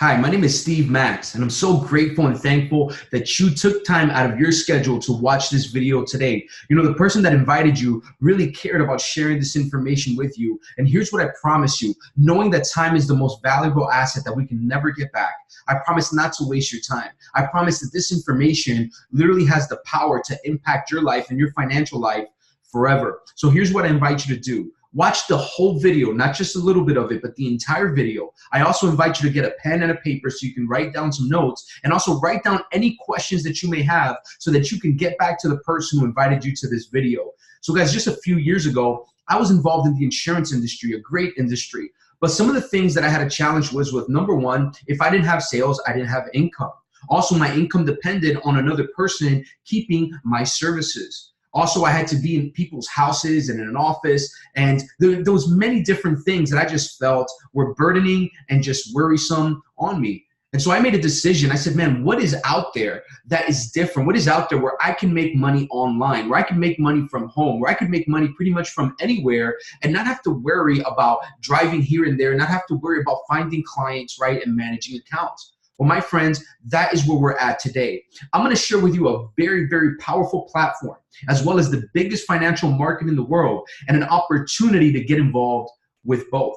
Hi, my name is Steve Max, and I'm so grateful and thankful that you took time out of your schedule to watch this video today. You know, the person that invited you really cared about sharing this information with you. And here's what I promise you, knowing that time is the most valuable asset that we can never get back. I promise not to waste your time. I promise that this information literally has the power to impact your life and your financial life forever. So here's what I invite you to do. Watch the whole video, not just a little bit of it, but the entire video. I also invite you to get a pen and a paper so you can write down some notes and also write down any questions that you may have so that you can get back to the person who invited you to this video. So guys, just a few years ago, I was involved in the insurance industry, a great industry. But some of the things that I had a challenge was with, number one, if I didn't have sales, I didn't have income. Also, my income depended on another person keeping my services. Also, I had to be in people's houses and in an office, and there was many different things that I just felt were burdening and just worrisome on me. And so I made a decision. I said, man, what is out there that is different? What is out there where I can make money online, where I can make money from home, where I can make money pretty much from anywhere and not have to worry about driving here and there, not have to worry about finding clients, right, and managing accounts? Well, my friends, that is where we're at today. I'm going to share with you a very, very powerful platform, as well as the biggest financial market in the world and an opportunity to get involved with both.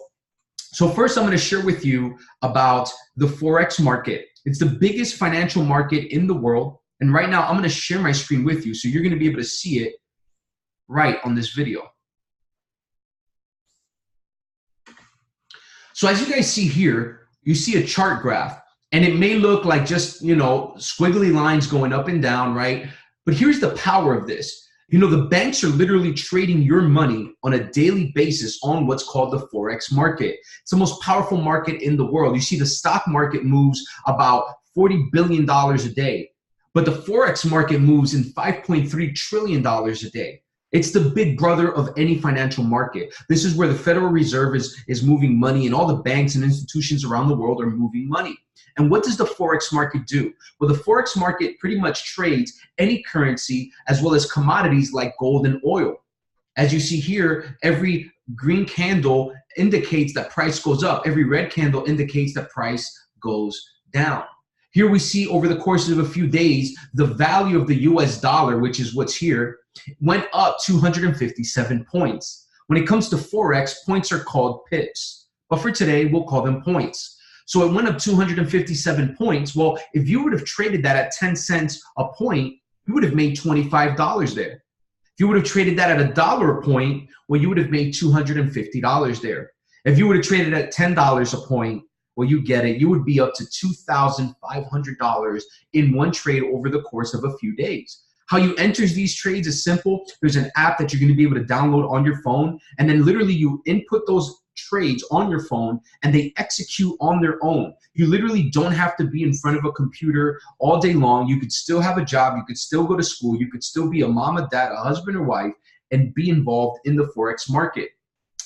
So first, I'm going to share with you about the Forex market. It's the biggest financial market in the world. And right now, I'm going to share my screen with you, so you're going to be able to see it right on this video. So as you guys see here, you see a chart graph. And it may look like just, squiggly lines going up and down, right? But here's the power of this. The banks are literally trading your money on a daily basis on what's called the Forex market. It's the most powerful market in the world. You see the stock market moves about $40 billion a day, but the Forex market moves in $5.3 trillion a day. It's the big brother of any financial market. This is where the Federal Reserve is moving money, and all the banks and institutions around the world are moving money. And what does the Forex market do? Well, the Forex market pretty much trades any currency as well as commodities like gold and oil. As you see here, every green candle indicates that price goes up. Every red candle indicates that price goes down. Here we see over the course of a few days, the value of the US dollar, which is what's here, went up 257 points. When it comes to Forex, points are called pips. But for today, we'll call them points. So it went up 257 points. Well, if you would have traded that at 10 cents a point, you would have made $25 there. If you would have traded that at $1 a point, well, you would have made $250 there. If you would have traded at $10 a point, well, you get it. You would be up to $2,500 in one trade over the course of a few days. How you enter these trades is simple. There's an app that you're going to be able to download on your phone, and then literally you input those trades on your phone and they execute on their own. You literally don't have to be in front of a computer all day long. You could still have a job. You could still go to school. You could still be a mom, a dad, a husband or wife, and be involved in the Forex market.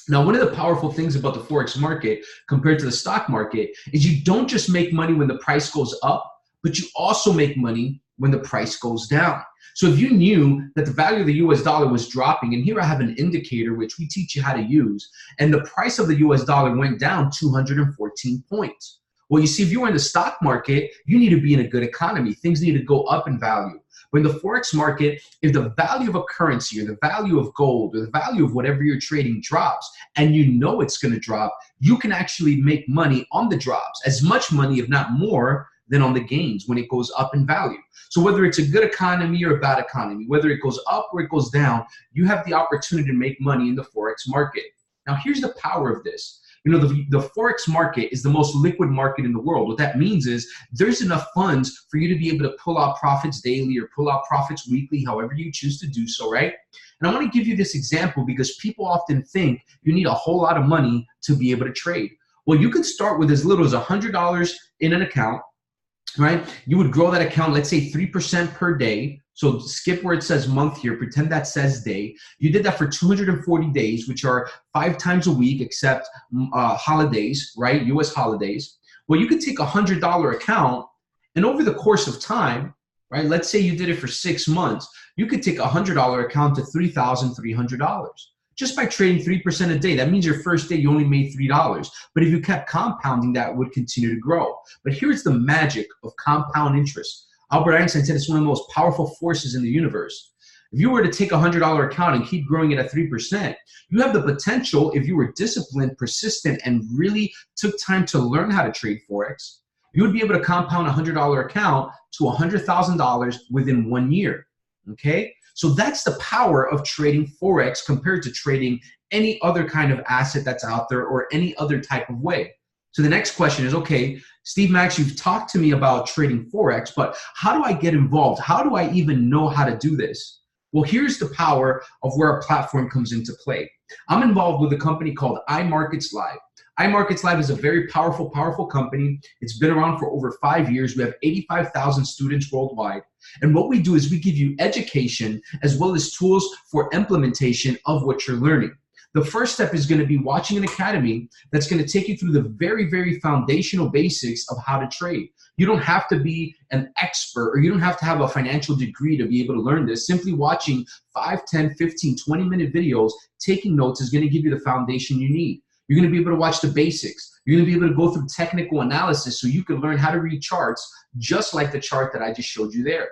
Now, one of the powerful things about the Forex market compared to the stock market is you don't just make money when the price goes up, but you also make money when the price goes down. So if you knew that the value of the US dollar was dropping, and here I have an indicator which we teach you how to use, and the price of the US dollar went down 214 points. Well, you see, if you were in the stock market, you need to be in a good economy. Things need to go up in value. But in the Forex market, if the value of a currency or the value of gold or the value of whatever you're trading drops, and you know it's going to drop, you can actually make money on the drops, as much money, if not more, than on the gains when it goes up in value. So whether it's a good economy or a bad economy, whether it goes up or it goes down, you have the opportunity to make money in the Forex market. Now, here's the power of this. The Forex market is the most liquid market in the world. What that means is there's enough funds for you to be able to pull out profits daily or pull out profits weekly, however you choose to do so, right? And I want to give you this example because people often think you need a whole lot of money to be able to trade. Well, you could start with as little as $100 in an account, right? You would grow that account, let's say 3% per day. So skip where it says month here, pretend that says day. You did that for 240 days, which are 5 times a week, except holidays, right? US holidays. Well, you could take a $100 account, and over the course of time, right? Let's say you did it for 6 months. You could take a $100 account to $3,300. just by trading 3% a day. That means your first day you only made $3. But if you kept compounding, that would continue to grow. But here's the magic of compound interest. Albert Einstein said it's one of the most powerful forces in the universe. If you were to take a $100 account and keep growing it at 3%, you have the potential, if you were disciplined, persistent, and really took time to learn how to trade Forex, you would be able to compound a $100 account to $100,000 within 1 year, okay? So that's the power of trading Forex compared to trading any other kind of asset that's out there or any other type of way. So the next question is, okay, Steve Max, you've talked to me about trading Forex, but how do I get involved? How do I even know how to do this? Well, here's the power of where a platform comes into play. I'm involved with a company called iMarkets Live. iMarkets Live is a very powerful company. It's been around for over 5 years. We have 85,000 students worldwide. And what we do is we give you education as well as tools for implementation of what you're learning. The first step is going to be watching an academy that's going to take you through the very, very foundational basics of how to trade. You don't have to be an expert or you don't have to have a financial degree to be able to learn this. Simply watching 5, 10, 15, 20-minute videos, taking notes is going to give you the foundation you need. You're going to be able to watch the basics. You're going to be able to go through technical analysis so you can learn how to read charts just like the chart that I just showed you there.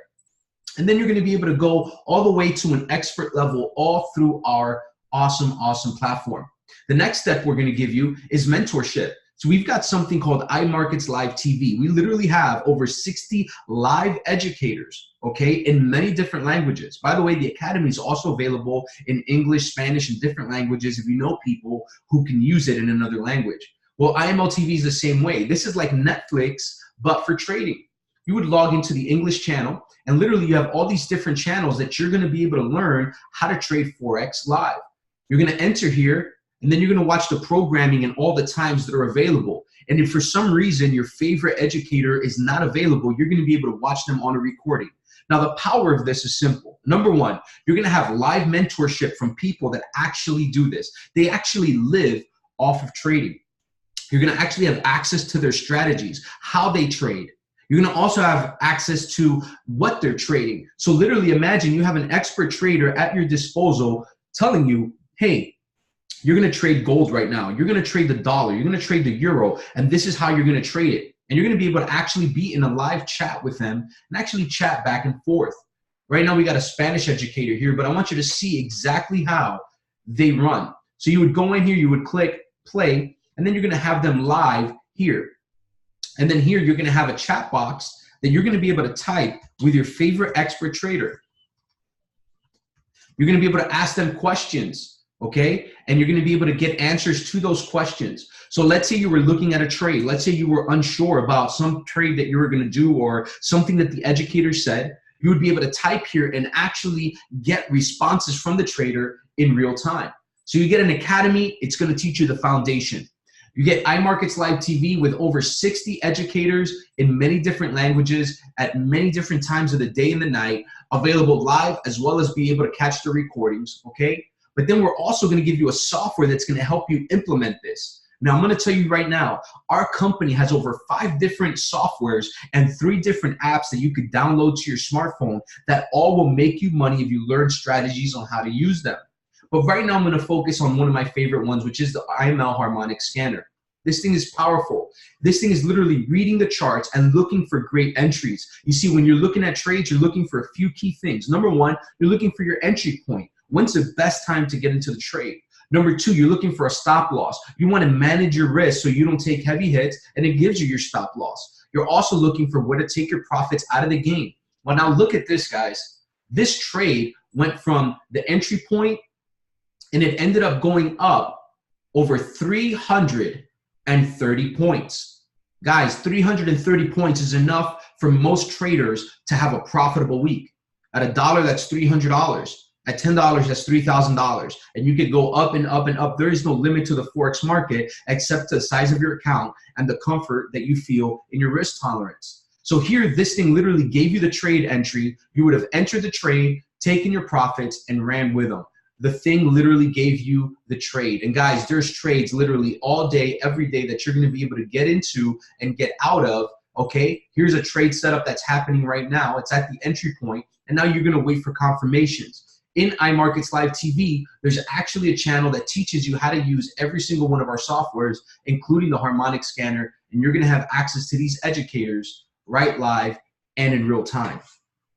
And then you're going to be able to go all the way to an expert level all through our awesome platform. The next step we're going to give you is mentorship. So we've got something called iMarkets Live TV. We literally have over 60 live educators, okay, in many different languages. By the way, the academy is also available in English, Spanish, and different languages if you know people who can use it in another language. Well, IMO TV is the same way. This is like Netflix, but for trading. You would log into the English channel, and literally you have all these different channels that you're going to be able to learn how to trade Forex live. You're going to enter here, and then you're going to watch the programming and all the times that are available. And if for some reason your favorite educator is not available, you're going to be able to watch them on a recording. Now, the power of this is simple. Number one, you're going to have live mentorship from people that actually do this. They actually live off of trading. You're going to actually have access to their strategies, how they trade. You're going to also have access to what they're trading. So literally imagine you have an expert trader at your disposal telling you, hey, you're going to trade gold right now. You're going to trade the dollar. You're going to trade the euro. And this is how you're going to trade it. And you're going to be able to actually be in a live chat with them and actually chat back and forth. Right now we got a Spanish educator here, but I want you to see exactly how they run. So you would go in here, you would click play, and then you're going to have them live here. And then here you're going to have a chat box that you're going to be able to type with your favorite expert trader. You're going to be able to ask them questions, okay? And you're going to be able to get answers to those questions. So let's say you were looking at a trade. Let's say you were unsure about some trade that you were going to do or something that the educator said. You would be able to type here and actually get responses from the trader in real time. So you get an academy. It's going to teach you the foundation. You get iMarkets Live TV with over 60 educators in many different languages at many different times of the day and the night, available live as well as be able to catch the recordings, okay? But then we're also going to give you a software that's going to help you implement this. Now, I'm going to tell you right now, our company has over 5 different softwares and 3 different apps that you could download to your smartphone that all will make you money if you learn strategies on how to use them. But right now I'm going to focus on one of my favorite ones, which is the IMO Harmonic Scanner. This thing is powerful. This thing is literally reading the charts and looking for great entries. You see, when you're looking at trades, you're looking for a few key things. Number one, you're looking for your entry point. When's the best time to get into the trade? Number two, you're looking for a stop loss. You want to manage your risk so you don't take heavy hits, and it gives you your stop loss. You're also looking for where to take your profits out of the game. Well, now look at this, guys. This trade went from the entry point, and it ended up going up over 330 points. Guys, 330 points is enough for most traders to have a profitable week. At $1, that's $300. At $10, that's $3,000. And you could go up and up and up. There is no limit to the Forex market except to the size of your account and the comfort that you feel in your risk tolerance. So here, this thing literally gave you the trade entry. You would have entered the trade, taken your profits, and ran with them. The thing literally gave you the trade. And guys, there's trades literally all day, every day that you're going to be able to get into and get out of, okay? Here's a trade setup that's happening right now. It's at the entry point, and now you're going to wait for confirmations. in iMarkets Live TV, there's actually a channel that teaches you how to use every single one of our softwares, including the harmonic scanner, and you're gonna have access to these educators right live and in real time.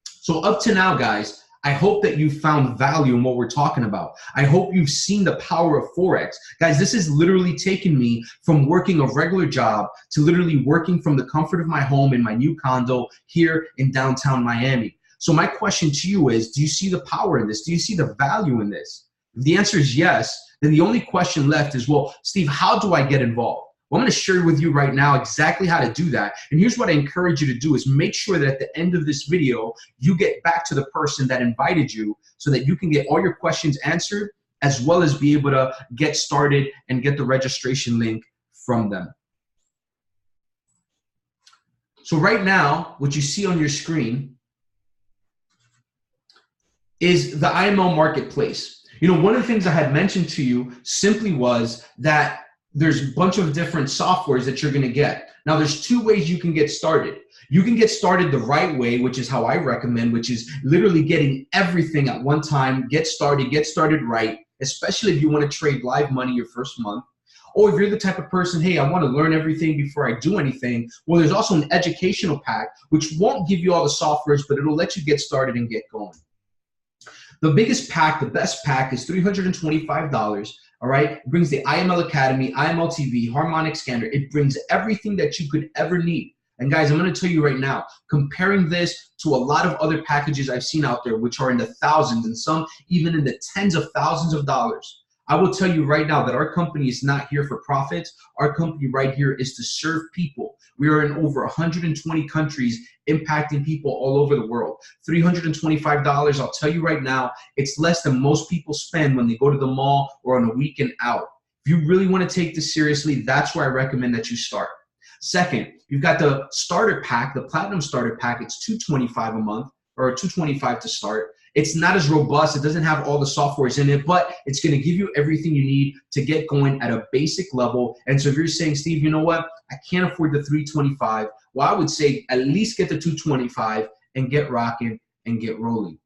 So up to now, guys, I hope that you found value in what we're talking about. I hope you've seen the power of Forex. Guys, this has literally taken me from working a regular job to literally working from the comfort of my home in my new condo here in downtown Miami. So my question to you is, do you see the power in this? Do you see the value in this? If the answer is yes, then the only question left is, well, Steve, how do I get involved? Well, I'm going to share with you right now exactly how to do that. And here's what I encourage you to do is make sure that at the end of this video, you get back to the person that invited you so that you can get all your questions answered, as well as be able to get started and get the registration link from them. So right now, what you see on your screen is the IMO Marketplace. You know, one of the things I had mentioned to you simply was that there's a bunch of different softwares that you're going to get. Now, there's two ways you can get started. You can get started the right way, which is how I recommend, which is literally getting everything at one time. Get started right, especially if you want to trade live money your first month. Or if you're the type of person, hey, I want to learn everything before I do anything. Well, there's also an educational pack, which won't give you all the softwares, but it'll let you get started and get going. The biggest pack, the best pack is $325, all right? It brings the IML Academy, IML TV, Harmonic Scanner. It brings everything that you could ever need. And guys, I'm gonna tell you right now, comparing this to a lot of other packages I've seen out there, which are in the thousands and some even in the tens of thousands of dollars, I will tell you right now that our company is not here for profits. Our company right here is to serve people. We are in over 120 countries impacting people all over the world. $325, I'll tell you right now, it's less than most people spend when they go to the mall or on a weekend out. If you really want to take this seriously, that's where I recommend that you start. Second, you've got the starter pack, the platinum starter pack. It's $225 a month, or $225 to start. It's not as robust. It doesn't have all the softwares in it, but it's going to give you everything you need to get going at a basic level. And so if you're saying, Steve, you know what? I can't afford the $325. Well, I would say at least get the $225 and get rocking and get rolling.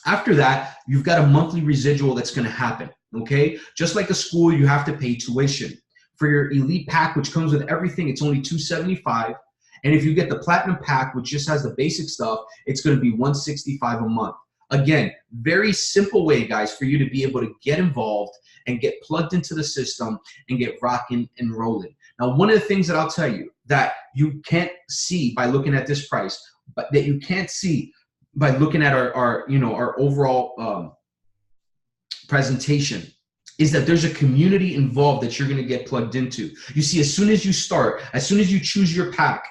After that, you've got a monthly residual that's going to happen, okay? Just like a school, you have to pay tuition. For your elite pack, which comes with everything, it's only $275. And if you get the platinum pack, which just has the basic stuff, it's going to be $165 a month. Again, very simple way, guys, for you to be able to get involved and get plugged into the system and get rocking and rolling. Now, one of the things that I'll tell you that you can't see by looking at this price, but that you can't see by looking at our overall presentation, is that there's a community involved that you're going to get plugged into. You see, as soon as you start, as soon as you choose your pack,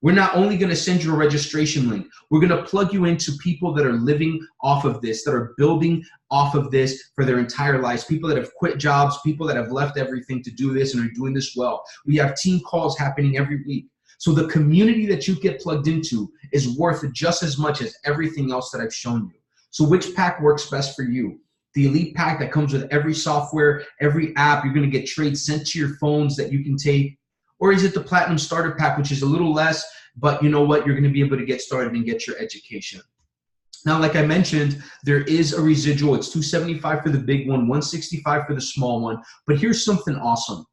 we're not only going to send you a registration link, we're going to plug you into people that are living off of this, that are building off of this for their entire lives, people that have quit jobs, people that have left everything to do this and are doing this well. We have team calls happening every week. So the community that you get plugged into is worth just as much as everything else that I've shown you. So which pack works best for you? The elite pack that comes with every software, every app, you're going to get trades sent to your phones that you can take. Or is it the platinum starter pack, which is a little less, but you know what? You're going to be able to get started and get your education. Now, like I mentioned, there is a residual. It's $275 for the big one, $165 for the small one. But here's something awesome.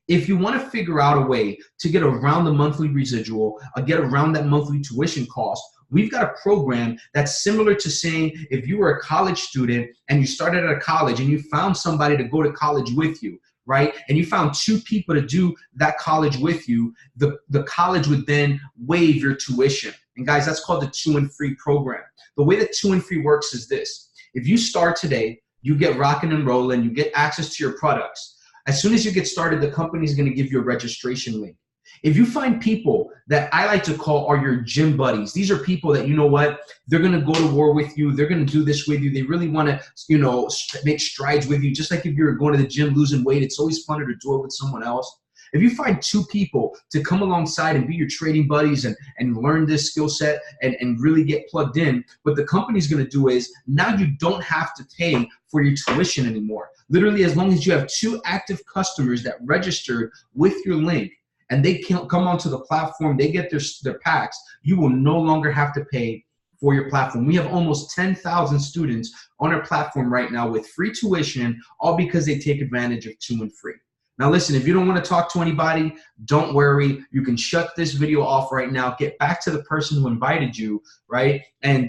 If you want to figure out a way to get around the monthly residual, get around that monthly tuition cost, we've got a program that's similar to saying if you were a college student and you started at a college and you found somebody to go to college with you, right? And you found two people to do that college with you, the college would then waive your tuition. And guys, that's called the 2 and Free program. The way that 2 and Free works is this. If you start today, you get rocking and rolling, you get access to your products. As soon as you get started, the company is going to give you a registration link. If you find people that I like to call are your gym buddies, these are people that, you know what, they're going to go to war with you. They're going to do this with you. They really want to, you know, make strides with you. Just like if you're going to the gym losing weight, it's always funner to do it with someone else. If you find two people to come alongside and be your trading buddies and learn this skill set and really get plugged in, what the company's going to do is now you don't have to pay for your tuition anymore. Literally, as long as you have 2 active customers that registered with your link, and they can't come onto the platform, they get their packs, you will no longer have to pay for your platform. We have almost 10,000 students on our platform right now with free tuition, all because they take advantage of 2 and free. Now listen, if you don't want to talk to anybody, don't worry. You can shut this video off right now, get back to the person who invited you, right? And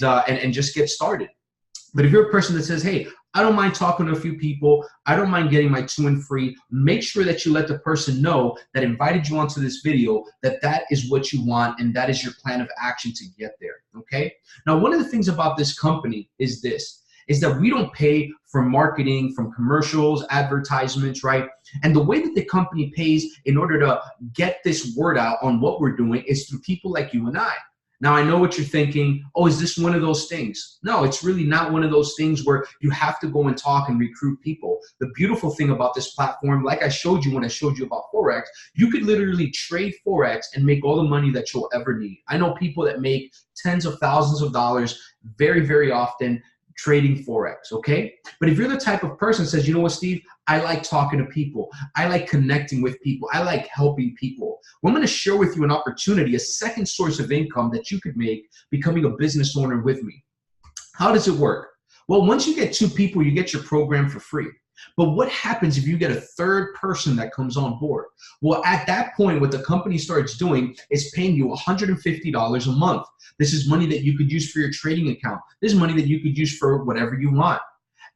just get started. But if you're a person that says, hey, I don't mind talking to a few people, I don't mind getting my 2 and free, make sure that you let the person know that invited you onto this video that that is what you want and that is your plan of action to get there, okay? Now, one of the things about this company is that we don't pay for marketing, from commercials, advertisements, right? And the way that the company pays in order to get this word out on what we're doing is through people like you and I. Now, I know what you're thinking. Oh, is this one of those things? No, it's really not one of those things where you have to go and talk and recruit people. The beautiful thing about this platform, like I showed you when I showed you about Forex, you could literally trade Forex and make all the money that you'll ever need. I know people that make tens of thousands of dollars very, very often trading Forex, okay? But if you're the type of person that says, you know what, Steve, I like talking to people. I like connecting with people. I like helping people. Well, I'm going to share with you an opportunity, a second source of income that you could make becoming a business owner with me. How does it work? Well, once you get 2 people, you get your program for free. But what happens if you get a third person that comes on board? Well, at that point, what the company starts doing is paying you $150 a month. This is money that you could use for your trading account. This is money that you could use for whatever you want.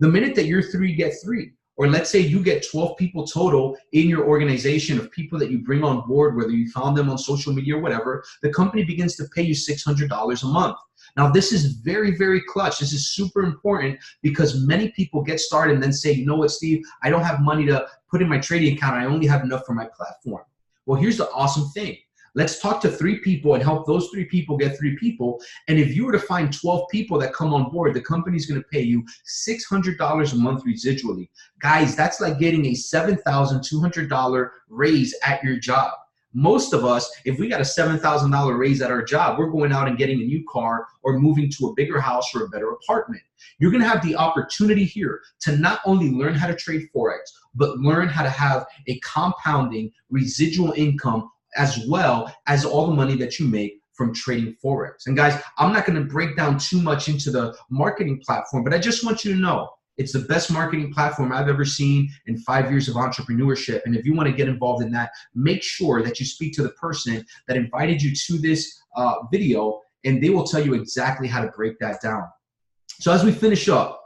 The minute that you're 3, get 3. Or let's say you get 12 people total in your organization of people that you bring on board, whether you found them on social media or whatever, the company begins to pay you $600 a month. Now, this is very, very clutch. This is super important because many people get started and then say, you know what, Steve, I don't have money to put in my trading account. I only have enough for my platform. Well, here's the awesome thing. Let's talk to 3 people and help those 3 people get 3 people. And if you were to find 12 people that come on board, the company's going to pay you $600 a month residually. Guys, that's like getting a $7,200 raise at your job. Most of us, if we got a $7,000 raise at our job, we're going out and getting a new car or moving to a bigger house or a better apartment. You're going to have the opportunity here to not only learn how to trade Forex, but learn how to have a compounding residual income as well as all the money that you make from trading Forex. And guys, I'm not going to break down too much into the marketing platform, but I just want you to know it's the best marketing platform I've ever seen in 5 years of entrepreneurship. And if you want to get involved in that, make sure that you speak to the person that invited you to this video, and they will tell you exactly how to break that down. So as we finish up,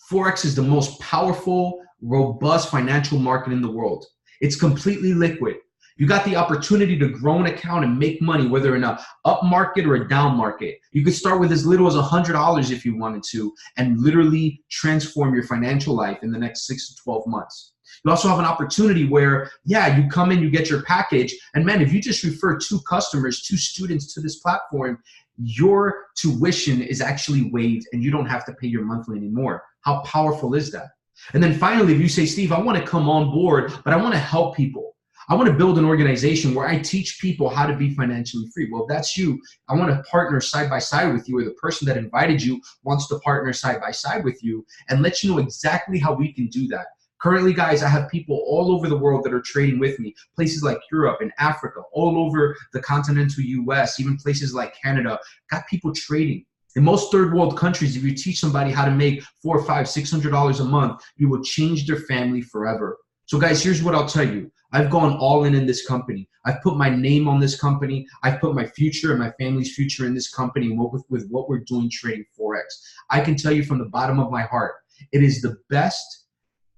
Forex is the most powerful, robust financial market in the world. It's completely liquid. You got the opportunity to grow an account and make money, whether in a up market or a down market. You could start with as little as $100 if you wanted to, and literally transform your financial life in the next 6 to 12 months. You also have an opportunity where, yeah, you come in, you get your package, and man, if you just refer 2 customers, 2 students to this platform, your tuition is actually waived and you don't have to pay your monthly anymore. How powerful is that? And then finally, if you say, Steve, I want to come on board, but I want to help people. I want to build an organization where I teach people how to be financially free. Well, if that's you, I want to partner side by side with you, or the person that invited you wants to partner side by side with you, and let you know exactly how we can do that. Currently, guys, I have people all over the world that are trading with me, places like Europe and Africa, all over the continental US, even places like Canada, got people trading. In most third world countries, if you teach somebody how to make $400, $500, $600 a month, you will change their family forever. So guys, here's what I'll tell you. I've gone all in this company. I've put my name on this company. I've put my future and my family's future in this company with what we're doing trading Forex. I can tell you from the bottom of my heart, it is the best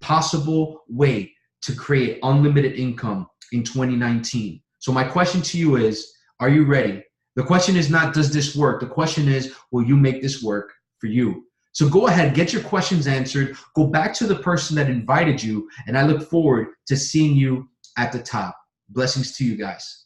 possible way to create unlimited income in 2019. So my question to you is, are you ready? The question is not, does this work? The question is, will you make this work for you? So go ahead, get your questions answered, go back to the person that invited you, and I look forward to seeing you at the top. Blessings to you guys.